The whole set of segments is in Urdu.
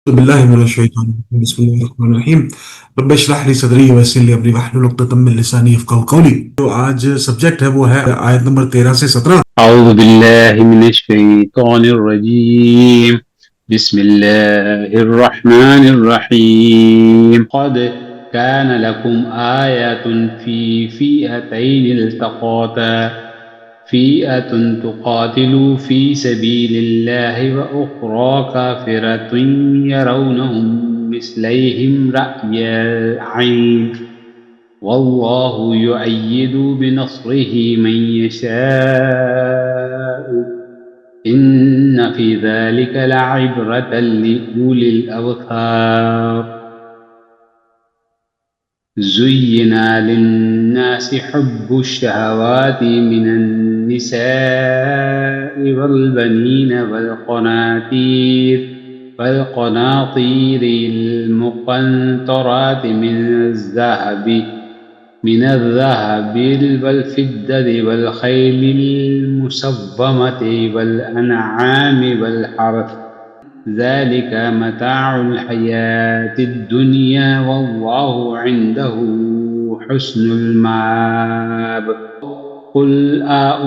بالله من الشيطان الرجيم. بسم الله الرحمن الرحیم. رب اشرح لی صدری ویسر لی امری واحلل عقدۃ من لسانی یفقهوا قولی. جو آج سبجیکٹ ہے وہ ہے آیت نمبر 13 سے 17. أعوذ بالله من الشيطان الرجيم. بسم الله الرحمن الرحيم. قد كان لكم آيات في فئتين التقاتا، فئة تقاتل في سبيل الله وأخرى كافرة يرونهم مثليهم رأي العين، والله يؤيد بنصره من يشاء، إن في ذلك لعبرة لأولي الأبصار. زين للناس حب الشهوات من النساء والبنين والقناطير المقنطرات من الذهب والفضة والخيل المسومة والأنعام والحرث، ذلك متاع الحياة الدنيا، والله عنده حسن المآب. قل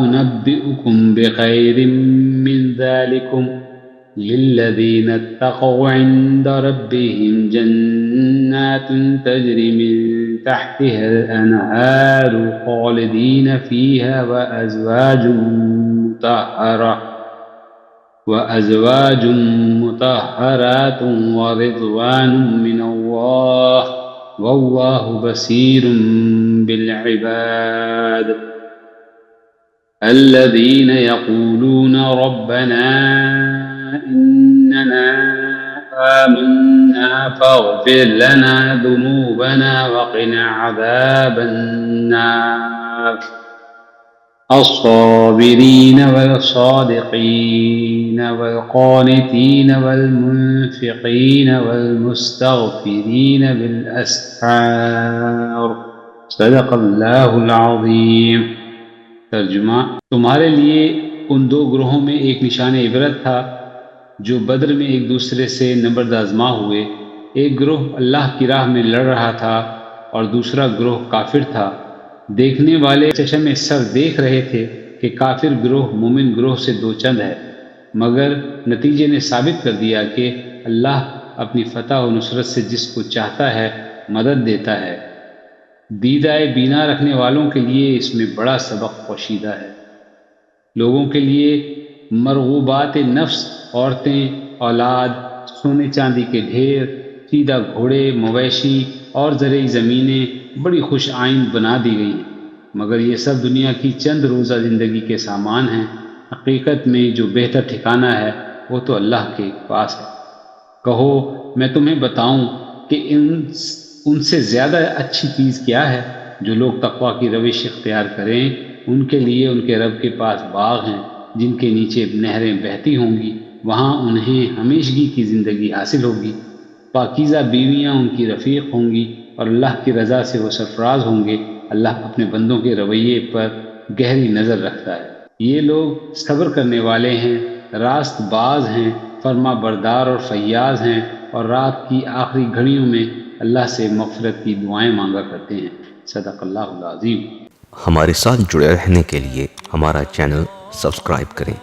أنبئكم بخير من ذلكم للذين اتقوا عند ربهم جنات تجري من تحتها الأنهار خالدين فيها وأزواج مطهرات ورضوان من الله، والله بصير بالعباد. الذين يقولون ربنا إننا آمنا فاغفر لنا ذنوبنا وقنا عذاب النار. الصابرين والصادقين والقانتين والمنفقين والمستغفرين بالأسحار. صدق اللہ العظیم. ترجمہ: تمہارے لیے ان دو گروہوں میں ایک نشان عبرت تھا جو بدر میں ایک دوسرے سے نبرد آزما ہوئے. ایک گروہ اللہ کی راہ میں لڑ رہا تھا اور دوسرا گروہ کافر تھا. دیکھنے والے چشم سر دیکھ رہے تھے کہ کافر گروہ مومن گروہ سے دو چند ہے، مگر نتیجے نے ثابت کر دیا کہ اللہ اپنی فتح و نصرت سے جس کو چاہتا ہے مدد دیتا ہے. دیدہ بینا رکھنے والوں کے لیے اس میں بڑا سبق پوشیدہ ہے. لوگوں کے لیے مرغوبات نفس، عورتیں، اولاد، سونے چاندی کے ڈھیر، سیدھا گھوڑے، مویشی اور زرعی زمینیں بڑی خوش آئند بنا دی گئی ہیں، مگر یہ سب دنیا کی چند روزہ زندگی کے سامان ہیں. حقیقت میں جو بہتر ٹھکانہ ہے وہ تو اللہ کے پاس ہے. کہو میں تمہیں بتاؤں کہ ان سے زیادہ اچھی چیز کیا ہے؟ جو لوگ تقویٰ کی روش اختیار کریں ان کے لیے ان کے رب کے پاس باغ ہیں جن کے نیچے نہریں بہتی ہوں گی، وہاں انہیں ہمیشگی کی زندگی حاصل ہوگی. پاکیزہ بیویاں ان کی رفیق ہوں گی اور اللہ کی رضا سے وہ سرفراز ہوں گے. اللہ اپنے بندوں کے رویے پر گہری نظر رکھتا ہے. یہ لوگ صبر کرنے والے ہیں، راست باز ہیں، فرما بردار اور فیاض ہیں، اور رات کی آخری گھڑیوں میں اللہ سے مغفرت کی دعائیں مانگا کرتے ہیں. صدق اللہ العظیم. ہمارے ساتھ جڑے رہنے کے لیے ہمارا چینل سبسکرائب کریں.